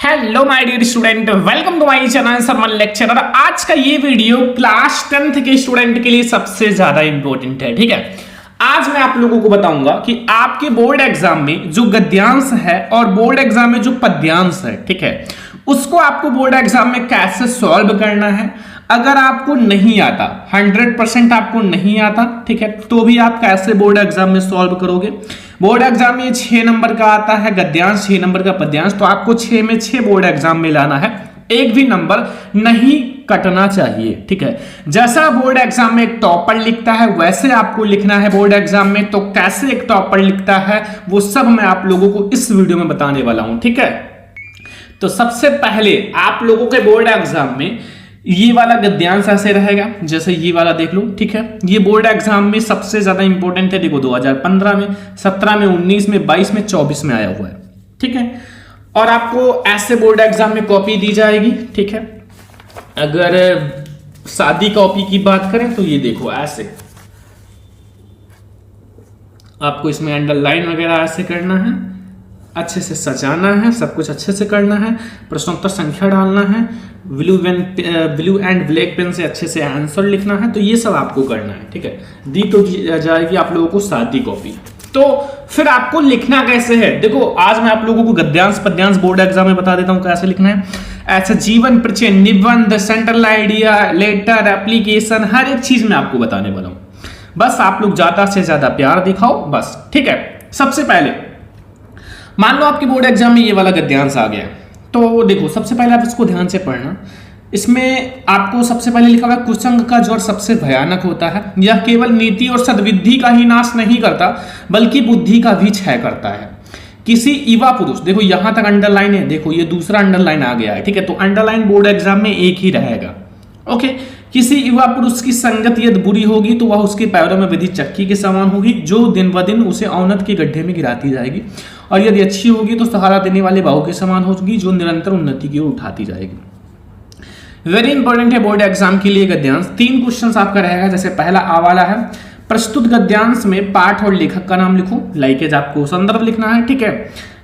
Hello my dear student, welcome to my channel Sarman lecturer. आज का ये वीडियो क्लास 10th के स्टूडेंट के लिए सबसे ज्यादा इंपॉर्टेंट है। ठीक है, आज मैं आप लोगों को बताऊंगा कि आपके बोर्ड एग्जाम में जो गद्यांश है और बोर्ड एग्जाम में जो पद्यांश है, ठीक है, उसको आपको बोर्ड एग्जाम में कैसे सॉल्व करना है। अगर आपको नहीं आता, 100% आपको नहीं आता, ठीक है, तो भी आप कैसे बोर्ड एग्जाम में सॉल्व करोगे। बोर्ड एग्जाम में 6 नंबर का आता है गद्यांश, 6 नंबर का पद्यांश, तो आपको 6 में 6 बोर्ड एग्जाम में लाना है, एक भी नंबर नहीं कटना चाहिए। ठीक है, जैसा बोर्ड एग्जाम में एक टॉपर लिखता है वैसे आपको लिखना है बोर्ड एग्जाम में। तो कैसे एक टॉपर लिखता है वो सब मैं आप लोगों को इस वीडियो में बताने वाला हूं। ठीक है, तो सबसे पहले आप लोगों के बोर्ड एग्जाम में ये वाला गद्यांश ऐसे रहेगा, जैसे ये वाला देख लो। ठीक है, ये बोर्ड एग्जाम में सबसे ज्यादा इंपॉर्टेंट है। देखो 2015 में, 17 में, 19 में, 22 में, 24 में आया हुआ है। ठीक है, और आपको ऐसे बोर्ड एग्जाम में कॉपी दी जाएगी। ठीक है, अगर सादी कॉपी की बात करें तो ये देखो ऐसे आपको इसमें अंडरलाइन वगैरह ऐसे करना है, अच्छे से सजाना है, सब कुछ अच्छे से करना है, प्रश्नोत्तर संख्या डालना है, ब्लू एंड ब्लैक पेन से अच्छे से आंसर लिखना है। तो ये सब आपको करना है। ठीक है, दी तो जाएगी आप लोगों को सादी कॉपी। तो फिर आपको लिखना कैसे है, देखो आज मैं आप लोगों को गद्यांश पद्यांश बोर्ड एग्जाम में बता देता हूं कैसे लिखना है। ऐसे जीवन परिचय, निबंध, सेंट्रल आइडिया, लेटर, एप्लीकेशन, हर एक चीज मैं आपको बताने वाला हूं। बस आप लोग ज्यादा से ज्यादा प्यार दिखाओ बस। ठीक है, सबसे पहले मान लो आपके बोर्ड एग्जाम में ये वाला गद्यांश आ गया, तो देखो सबसे पहले आप इसको ध्यान से पढ़ना। इसमें आपको सबसे पहले लिखा हुआ है, कुसंग का ज्वर सबसे भयानक होता है, यह केवल नीति और सद्विधि का ही नाश नहीं करता बल्कि बुद्धि का भी क्षय करता है। किसी युवा पुरुष, देखो यहां तक अंडरलाइन है, देखो ये दूसरा अंडरलाइन आ गया है। ठीक है, तो अंडरलाइन बोर्ड एग्जाम में एक ही रहेगा। ओके, किसी युवा पुरुष की संगत यदि बुरी होगी तो वह उसके पैरों में विधि चक्की के समान होगी जो दिन ब दिन उसे अवनत के गड्ढे में गिराती जाएगी, और यदि अच्छी होगी तो सहारा देने वाले बाहु के समान होगी जो निरंतर उन्नति की ओर उठाती जाएगी। वेरी इंपॉर्टेंट है बोर्ड एग्जाम के लिए गद्यांश। 3 क्वेश्चन आपका रहेगा। जैसे पहला आवाला है, प्रस्तुत गद्यांश में पाठ और लेखक का नाम लिखो, लाइकेज आपको संदर्भ लिखना है। ठीक है,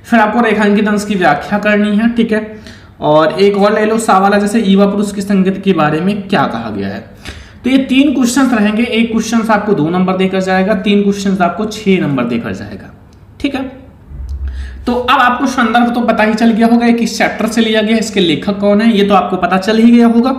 फिर आपको रेखांकित अंश की व्याख्या करनी है। ठीक है, और एक और ले लो सवाल, जैसे युवा पुरुष की संगत के बारे में क्या कहा गया है। तो ये 3 क्वेश्चन रहेंगे। एक क्वेश्चन आपको 2 नंबर देकर जाएगा, 3 क्वेश्चन आपको 6 नंबर देकर जाएगा। ठीक है, तो अब आपको संदर्भ तो पता ही चल गया होगा ये किस चैप्टर से लिया गया है, इसके लेखक कौन है, ये तो आपको पता चल ही गया होगा,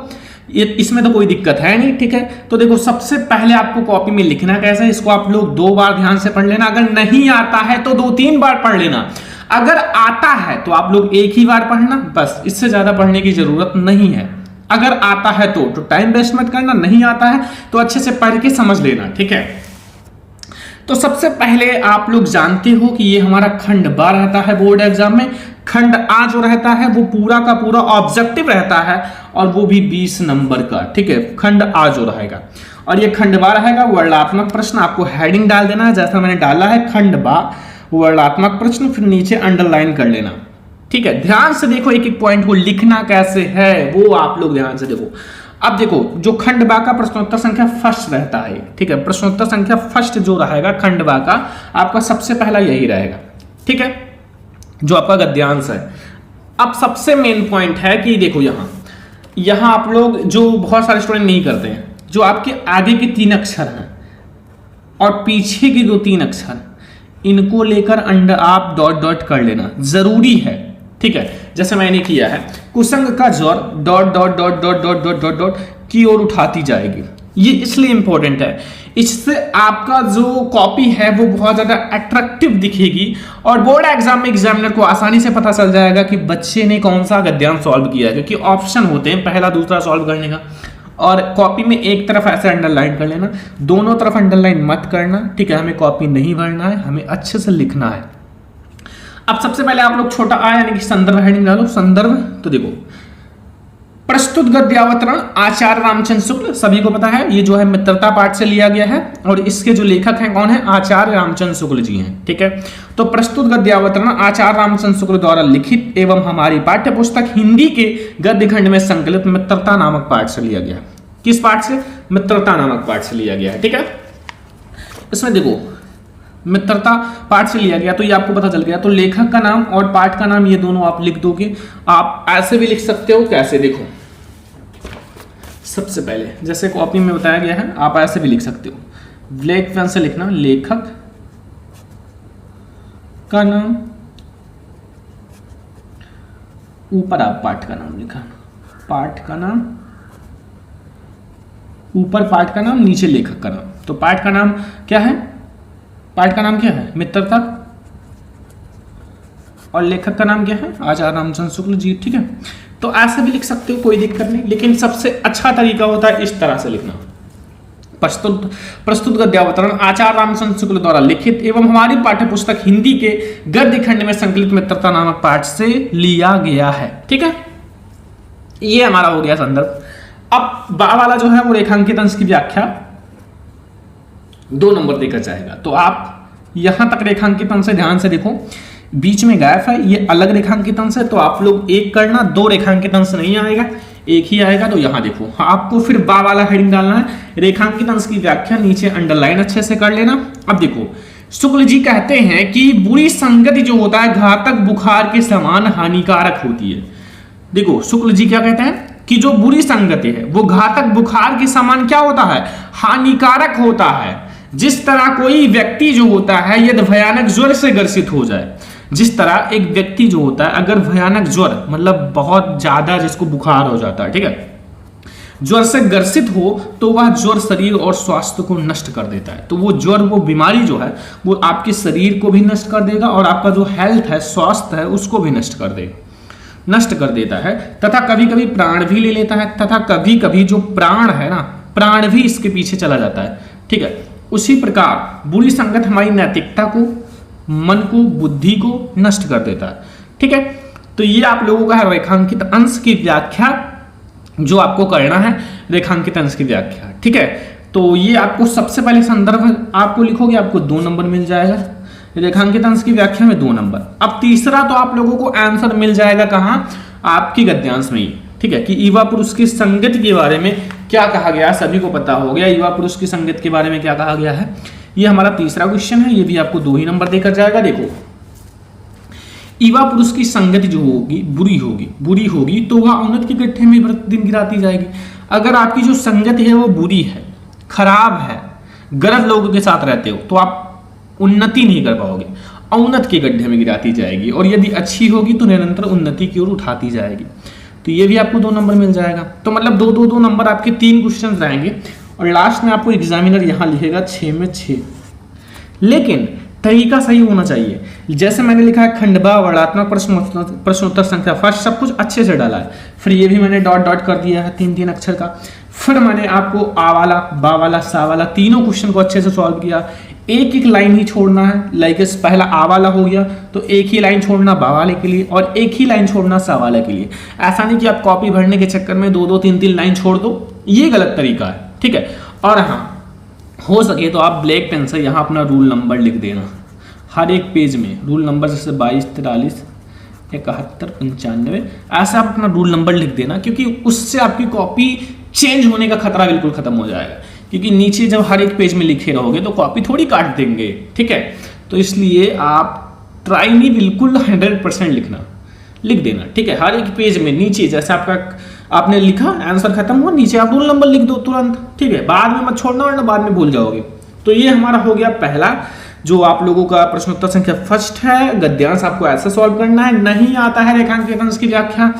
ये इसमें तो कोई दिक्कत है नहीं। ठीक है, तो देखो सबसे पहले आपको कॉपी में लिखना कैसे, इसको आप लोग 2 बार ध्यान से पढ़ लेना। अगर नहीं आता है तो 2-3 बार पढ़ लेना। अगर आता है तो आप लोग एक ही बार पढ़ना, बस, इससे ज्यादा पढ़ने की जरूरत नहीं है। अगर आता है तो टाइम वेस्ट मत करना, नहीं आता है तो अच्छे से पढ़ के समझ लेना। ठीक है, तो सबसे पहले आप लोग जानते हो कि ये हमारा खंड बा रहता है बोर्ड एग्जाम में। खंड आ जो रहता है वो पूरा का पूरा ऑब्जेक्टिव रहता है और वो भी 20 नंबर का। ठीक है, खंड आ जो रहेगा, और ये खंड बा रहेगा वर्णात्मक प्रश्न। आपको हेडिंग डाल देना है जैसा मैंने डाला है, खंड बा वर्णात्मक प्रश्न, फिर नीचे अंडरलाइन कर लेना। ठीक है, ध्यान से देखो एक एक पॉइंट को लिखना कैसे है वो आप लोग ध्यान से देखो। अब देखो जो खंड बा का प्रश्नोत्तर संख्या फर्स्ट रहता है। ठीक है, प्रश्नोत्तर संख्या फर्स्ट जो रहेगा खंड बा का, आपका सबसे पहला यही रहेगा। ठीक है, जो आपका गद्यांश है। अब सबसे मेन पॉइंट है कि देखो यहां आप लोग जो बहुत सारे स्टूडेंट नहीं करते हैं, जो आपके आगे के 3 अक्षर हैं और पीछे के जो 3 अक्षर, इनको लेकर आप डॉट डॉट कर लेना जरूरी है। ठीक है, जैसे मैंने किया है, कुसंग का ज्वर dot dot dot dot dot dot dot dot की ओर उठाती जाएगी। ये इसलिए इंपॉर्टेंट है, इससे आपका जो कॉपी है वो बहुत ज्यादा अट्रैक्टिव दिखेगी और बोर्ड एग्जाम में एग्जामिनर को आसानी से पता चल जाएगा कि बच्चे ने कौन सा गद्यांश सॉल्व किया है, क्योंकि ऑप्शन होते हैं पहला दूसरा सॉल्व करने का। और कॉपी में एक तरफ ऐसे अंडरलाइन कर लेना, दोनों तरफ अंडरलाइन मत करना। ठीक है, हमें कॉपी नहीं भरना है, हमें अच्छे से लिखना है। अब सबसे पहले आप लोग छोटा आ यानी कि संदर्भ हेडिंग डालो। संदर्भ, तो देखो प्रस्तुत गद्यावतरण आचार्य रामचंद्र शुक्ल, सभी को पता है ये जो है मित्रता पाठ से लिया गया है, और इसके जो लेखक हैं कौन है, आचार्य रामचंद्र शुक्ल जी हैं। ठीक है, तो प्रस्तुत गद्यावतरण आचार्य रामचंद्र शुक्ल द्वारा लिखित एवं हमारी पाठ्य पुस्तक हिंदी के गद्य खंड में संकलित मित्रता नामक पाठ से लिया गया। किस पाठ से, मित्रता नामक पाठ से लिया गया है। ठीक है, इसमें देखो मित्रता पाठ से लिया गया, तो ये आपको पता चल गया। तो लेखक का नाम और पाठ का नाम ये दोनों आप लिख दोगे। आप ऐसे भी लिख सकते हो, कैसे, देखो सबसे पहले जैसे कॉपी में बताया गया है, आप ऐसे भी लिख सकते हो, ब्लैक पेन से लिखना लेखक का नाम, ऊपर आप पाठ का नाम लिखा, पाठ का नाम, ऊपर पाठ का नाम, नीचे लेखक का नाम। तो पाठ का नाम क्या है, पाठ का नाम क्या है, मित्रता, और लेखक का नाम क्या है, आचार्य रामचंद्र शुक्ल जी। ठीक है, तो ऐसे भी लिख सकते हो, कोई दिक्कत नहीं, लेकिन सबसे अच्छा तरीका होता है इस तरह से लिखना। प्रस्तुत गद्यावतरण आचार्य रामचंद्र शुक्ल द्वारा लिखित एवं हमारी पाठ्य पुस्तक हिंदी के गद्य खंड में संकलित मित्रता नामक पाठ से लिया गया है। ठीक है, ये हमारा हो गया संदर्भ। अब बा वाला जो है वो रेखांकित अंश की व्याख्या 2 नंबर देकर जाएगा। तो आप यहां तक रेखांकित अंश से ध्यान से देखो, बीच में गैप है, ये अलग रेखांकित अंश है, तो आप लोग एक करना, 2 रेखांकित अंश नहीं आएगा, एक ही आएगा। तो यहां देखो, आपको फिर बा वाला हेडिंग डालना है, रेखांकित अंश की व्याख्या, नीचे अंडरलाइन अच्छे से कर लेना। अब देखो, शुक्ल जी कहते हैं कि बुरी संगति जो होता है घातक बुखार के समान हानिकारक होती है। देखो शुक्ल जी क्या कहते हैं कि जो बुरी संगति है वो घातक बुखार के समान क्या होता है, हानिकारक होता है। जिस तरह कोई व्यक्ति जो होता है यदि भयानक ज्वर से ग्रसित हो जाए, जिस तरह एक व्यक्ति जो होता है अगर भयानक ज्वर मतलब बहुत ज्यादा जिसको बुखार हो जाता है, ठीक है, ज्वर से ग्रसित हो तो वह ज्वर शरीर और स्वास्थ्य को नष्ट कर देता है। तो वो ज्वर, वो बीमारी जो है वो आपके शरीर को भी नष्ट कर देगा और आपका जो हेल्थ है, स्वास्थ्य है, उसको भी नष्ट कर देता है तथा कभी कभी प्राण भी ले लेता है, तथा कभी कभी जो प्राण है ना, प्राण भी इसके पीछे चला जाता है। ठीक है, उसी प्रकार बुरी संगत हमारी नैतिकता को, मन को, बुद्धि को नष्ट कर देता है। ठीक है, तो ये आप लोगों का है रेखांकित अंश की व्याख्या जो आपको करना है, रेखांकित अंश की व्याख्या। ठीक है, तो ये आपको सबसे पहले संदर्भ आपको लिखोगे, आपको 2 नंबर मिल जाएगा, रेखांकित अंश की व्याख्या में 2 नंबर। अब तीसरा तो आप लोगों को आंसर मिल जाएगा कहां, आपकी गद्यांश में ही। ठीक है, कि युवा पुरुष की संगति के बारे में क्या कहा गया, सभी को पता हो गया युवा पुरुष की संगति के बारे में क्या कहा गया है। ये हमारा तीसरा क्वेश्चन है, ये भी आपको 2 ही नंबर देकर जाएगा। देखो, युवा पुरुष की संगति जो होगी बुरी होगी तो वह उन्नत के गड्ढे में प्रतिदिन गिराती जाएगी। अगर आपकी जो संगति है वो बुरी है, खराब है, गलत लोगों के साथ रहते हो तो आप उन्नति नहीं कर पाओगे, अवनत के गड्ढे में गिराती जाएगी। और यदि अच्छी होगी तो निरंतर उन्नति की ओर उठाती जाएगी। तो ये भी आपको 2 नंबर मिल जाएगा। तो मतलब 2 नंबर आपके 3 क्वेश्चन रहेंगे और लास्ट में आपको एग्जामिनर यहां लिखेगा 6 में 6। लेकिन तरीका सही होना चाहिए। जैसे मैंने लिखा है खंडबा, वर्णात्मक प्रश्नोत्तर संख्या फर्स्ट, सब कुछ अच्छे से डाला है। फिर ये भी मैंने डॉट डॉट कर दिया है 3-3 अक्षर का। फिर मैंने आपको आ वाला, बा वाला, सा वाला तीनों क्वेश्चन को अच्छे से सॉल्व किया। एक लाइन ही छोड़ना है, लाइक पहला आ वाला हो गया तो एक ही लाइन छोड़ना बा वाले के लिए और एक ही लाइन छोड़ना सा वाले के लिए। ऐसा नहीं कि आप कॉपी भरने के चक्कर में 2-2, 3-3 लाइन छोड़ दो, ये गलत तरीका है। ठीक है, और हाँ, हो सके तो आप ब्लैक पेन से यहाँ अपना रूल नंबर लिख देना हर एक पेज में। रूल नंबर जैसे 22, 43, 71, 95 ऐसा आप अपना रूल नंबर लिख देना, क्योंकि उससे आपकी कॉपी चेंज होने का खतरा बिल्कुल खत्म हो जाएगा। क्योंकि नीचे जब हर एक पेज में लिखे रहोगे तो कॉपी थोड़ी काट देंगे। ठीक है, तो इसलिए आप ट्राई नहीं, बिल्कुल 100% लिख देना। ठीक है, हर एक पेज में नीचे जैसे आपने लिखा, आंसर खत्म हुआ, नीचे आप रूल नंबर लिख दो तुरंत। ठीक है, बाद में मत छोड़ना वरना बाद में भूल जाओगे। तो ये हमारा हो गया पहला जो आप लोगों का प्रश्नोत्तर संख्या फर्स्ट है। गद्यांश आपको ऐसे सॉल्व करना है, नहीं आता है रेखांकित अंश की व्याख्या,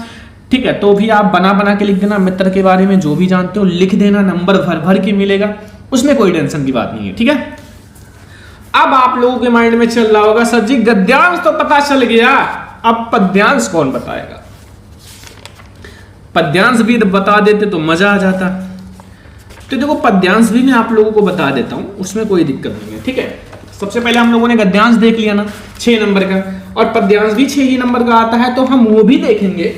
ठीक है, तो भी आप बना के लिख देना। मित्र के बारे में जो भी जानते हो लिख देना, नंबर भर के मिलेगा, उसमें कोई टेंशन की बात नहीं है। ठीक है, अब आप लोगों के माइंड में चल रहा होगा सर जी गद्यांश तो पता चल गया, अब पद्यांश कौन बताएगा। पद्यांश भी बता देते तो मजा आ जाता। तो देखो, पद्यांश भी मैं आप लोगों को बता देता हूं, उसमें कोई दिक्कत नहीं है। ठीक है, सबसे पहले हम लोगों ने गद्यांश देख लिया ना 6 नंबर का, और पद्यांश भी 6 ही नंबर का आता है, तो हम वो भी देखेंगे।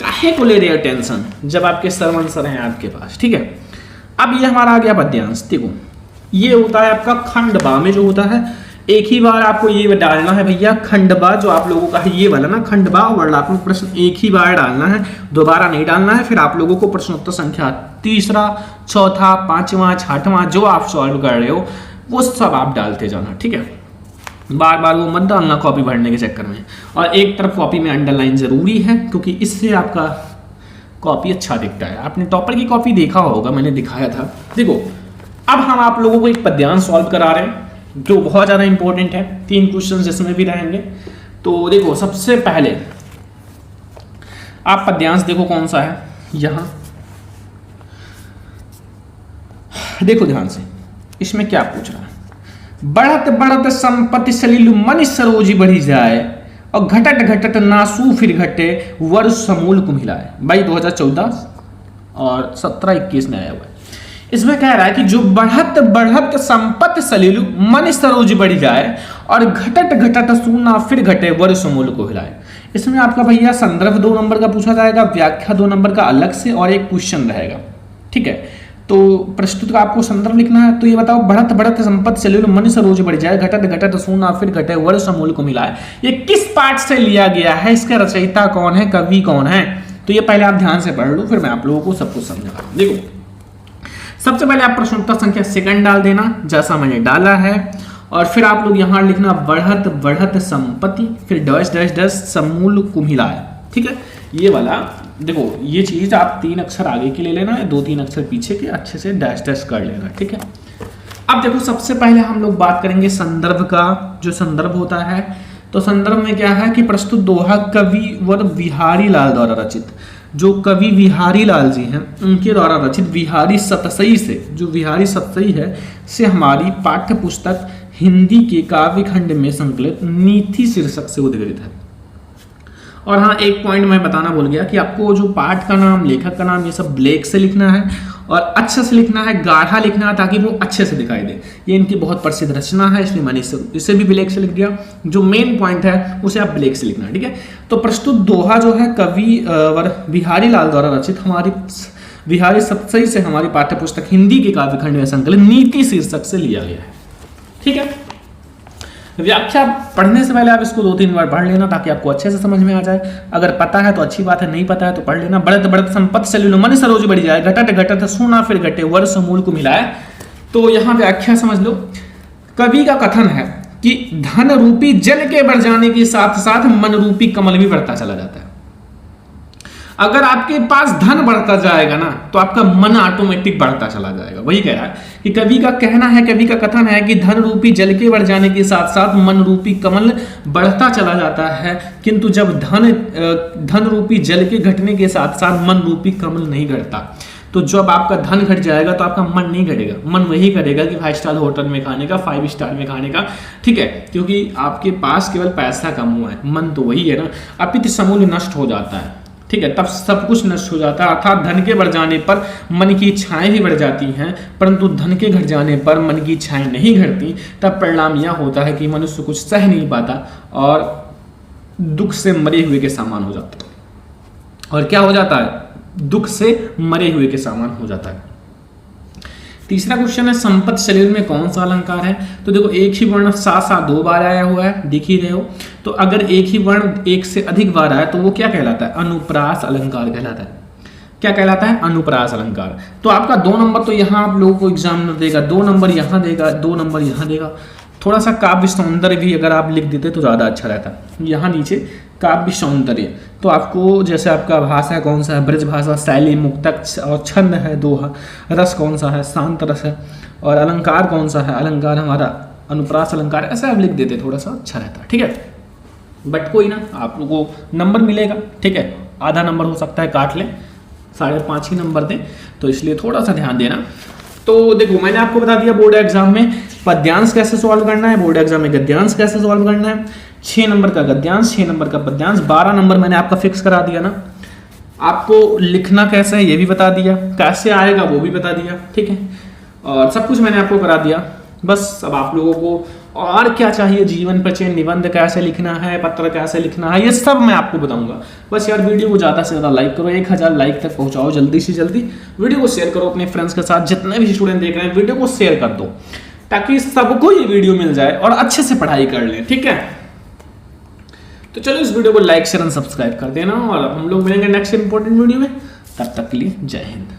काहे को ले रहे हो टेंशन, जब आपके सरवन सर हैं आपके पास। ठीक है, अब ये हमारा आ गया पद्यांश। देखो, ये होता है आपका खंडबा में जो होता है, एक ही बार आपको ये डालना है भैया, खंडबा जो आप लोगों का है ये वाला ना, खंडबा वर्णात्मक प्रश्न एक ही बार डालना है, दोबारा नहीं डालना है। फिर आप लोगों को प्रश्नोत्तर संख्या 3, 4, 5, 6वां जो आप सॉल्व कर रहे हो वो सब आप डालते जाना। ठीक है, बार बार वो मत डालना कॉपी भरने के चक्कर में। और एक तरफ कॉपी में अंडरलाइन ज़रूरी है, क्योंकि इससे आपका कॉपी अच्छा दिखता है। आपने टॉपर की कॉपी देखा होगा, मैंने दिखाया था। देखो अब हम आप लोगों को एक पद्यांश सॉल्व करा रहे हैं जो बहुत ज़्यादा इंपॉर्टेंट है, 3 क्वेश्चन जिसमें भी रहेंगे। तो देखो सबसे पहले आप पद्यांश देखो कौन सा है, यहाँ देखो ध्यान से, इसमें क्या पूछ रहा है। बढ़त बढ़त संपत्ति सलील मन सरोजी बढ़ी जाए, और घटट घटट नासू फिर घटे वर्ष समूल को मिलाए। भाई 2014 और 17-21 में आया हुआ है। इसमें कह रहा है कि जो बढ़त बढ़त संपत्ति सलील मन सरोज बढ़ी जाए, और घटट घटट सूना फिर घटे वर्ष समूल को हिलाए। इसमें आपका भैया संदर्भ 2 नंबर का पूछा जाएगा, व्याख्या 2 नंबर का अलग से, और एक क्वेश्चन रहेगा। ठीक है, तो प्रस्तुत का आपको संदर्भ लिखना है। तो ये बताओ, बढ़त बढ़त संपत्ति सलील मन सरोज बढ़ जाए, घटत घटत सूना फिर घटे वर्ष समूल को मिलाए, ये किस पाठ से लिया गया है, इसका रचयिता कौन है, कवि कौन है? तो ये पहले आप ध्यान से पढ़ लो, फिर मैं आप लोगों को सब कुछ समझा। देखो सबसे पहले आप प्रश्नोत्तर संख्या सेकंड डाल देना जैसा मैंने डाला है, और फिर आप लोग यहाँ लिखना बढ़त बढ़त संपत्ति फिर डैश डैश डैश समूल को मिलाए। ठीक है, ये वाला देखो, ये चीज आप 3 अक्षर आगे की ले लेना है, 2-3 अक्षर पीछे के, अच्छे से डैश डैश कर लेना। ठीक है, अब देखो सबसे पहले हम लोग बात करेंगे संदर्भ का। जो संदर्भ होता है, तो संदर्भ में क्या है कि प्रस्तुत दोहा कवि व बिहारी लाल द्वारा रचित, जो कवि बिहारी लाल जी हैं उनके द्वारा रचित बिहारी सतसई से, जो बिहारी सतसई है से हमारी पाठ्य पुस्तक हिंदी के काव्य खंड में संकलित नीति शीर्षक से उद्धृत है। और हाँ, एक पॉइंट मैं बताना भूल गया कि आपको जो पाठ का नाम, लेखक का नाम, ये सब ब्लैक से लिखना है और अच्छे से लिखना है, गाढ़ा लिखना है, ताकि वो अच्छे से दिखाई दे। ये इनकी बहुत प्रसिद्ध रचना है, इसलिए मैंने इसे भी ब्लैक से लिख दिया। जो मेन पॉइंट है उसे आप ब्लैक से लिखना है। ठीक है, तो प्रस्तुत दोहा जो है कवि बिहारी लाल द्वारा रचित हमारी बिहारी सतसई से हमारी पाठ्य पुस्तक हिंदी के काव्य खंड में संकलित नीति शीर्षक से लिया गया है। ठीक है, व्याख्या पढ़ने से पहले आप इसको 2-3 बार पढ़ लेना ताकि आपको अच्छे से समझ में आ जाए। अगर पता है तो अच्छी बात है, नहीं पता है तो पढ़ लेना। बढ़त बढ़त संपत्ति सलील मन सरोज बढ़ी जाए, घटत घटत सूना फिर घटे वर्ष समूल को मिलाए। तो यहाँ व्याख्या समझ लो। कवि का कथन है कि धन रूपी जल के बढ़ जाने के साथ साथ मन रूपी कमल भी बढ़ता चला जाता है। अगर आपके पास धन बढ़ता जाएगा ना, तो आपका मन ऑटोमेटिक बढ़ता चला जाएगा। वही कह रहा है कि कवि का कहना है, कवि का कथन है कि धन रूपी जल के बढ़ जाने के साथ साथ मन रूपी कमल बढ़ता चला जाता है, किंतु जब धन रूपी जल के घटने के साथ साथ मन रूपी कमल नहीं घटता, तो जब आपका धन घट जाएगा तो आपका मन नहीं घटेगा। मन वही करेगा कि 5 स्टार होटल में खाने का, 5 स्टार में खाने का। ठीक है, क्योंकि आपके पास केवल पैसा कम हुआ है, मन तो वही है ना। अपित समूल नष्ट हो जाता है। ठीक है, तब सब कुछ नष्ट हो जाता है। अर्थात धन के बढ़ जाने पर मन की इच्छाएं भी बढ़ जाती हैं, परंतु धन के घट जाने पर मन की इच्छाएं नहीं घटती। तब परिणाम यह होता है कि मनुष्य कुछ सह नहीं पाता और दुख से मरे हुए के समान हो जाता है। और क्या हो जाता है? दुख से मरे हुए के समान हो जाता है। तीसरा क्वेश्चन है, संपत्ति सलील में कौन सा अलंकार है? तो देखो, एक ही वर्ण साथ साथ 2 बार आया हुआ है, दिख ही रहे हो। तो अगर एक ही वर्ण 1 से अधिक बार आया तो वो क्या कहलाता है? अनुप्रास अलंकार कहलाता है। क्या कहलाता है? अनुप्रास अलंकार। तो आपका 2 नंबर तो यहाँ आप लोगों को एग्जामिनर देगा, 2 नंबर यहाँ देगा, 2 नंबर यहाँ देगा। थोड़ा सा काव्य सौंदर्य भी अगर आप लिख देते तो ज़्यादा अच्छा रहता। यहाँ नीचे काव्य सौंदर्य, तो आपको जैसे आपका भाषा कौन सा है, ब्रज भाषा, शैली, मुक्तक और छंद है, दोहा, रस कौन सा है, शांत रस है, और अलंकार कौन सा है, अलंकार हमारा अनुप्रास अलंकार, ऐसा आप लिख देते थोड़ा सा अच्छा रहता। ठीक है, बट कोई ना, आप लोगों को नंबर मिलेगा। ठीक है, आधा नंबर हो सकता है काट लें, 5.5 ही नंबर दें, तो इसलिए थोड़ा सा ध्यान देना। तो देखो, मैंने आपको बता दिया बोर्ड एग्जाम में पद्यांश कैसे सॉल्व करना है, बोर्ड एग्जाम में गद्यांश कैसे सॉल्व करना है। 6 नंबर का गद्यांश, 6 नंबर का पद्यांश, 12 नंबर मैंने आपका फिक्स करा दिया ना। आपको लिखना कैसे है ये भी बता दिया, कैसे आएगा वो भी बता दिया। ठीक है, और सब कुछ मैंने आपको करा दिया। बस अब आप लोगों को और क्या चाहिए, जीवन परिचय, निबंध कैसे लिखना है, पत्र कैसे लिखना है, ये सब मैं आपको बताऊंगा। बस यार वीडियो को ज़्यादा से ज़्यादा लाइक करो, 1000 लाइक तक पहुंचाओ जल्दी से जल्दी। वीडियो को शेयर करो अपने फ्रेंड्स के साथ, जितने भी स्टूडेंट देख रहे हैं वीडियो को शेयर कर दो, ताकि सबको ये वीडियो मिल जाए और अच्छे से पढ़ाई कर लें। ठीक है, तो चलो इस वीडियो को लाइक शेयर एंड सब्सक्राइब कर देना, और हम लोग मिलेंगे नेक्स्ट इंपॉर्टेंट वीडियो में। तब तक के लिए जय हिंद।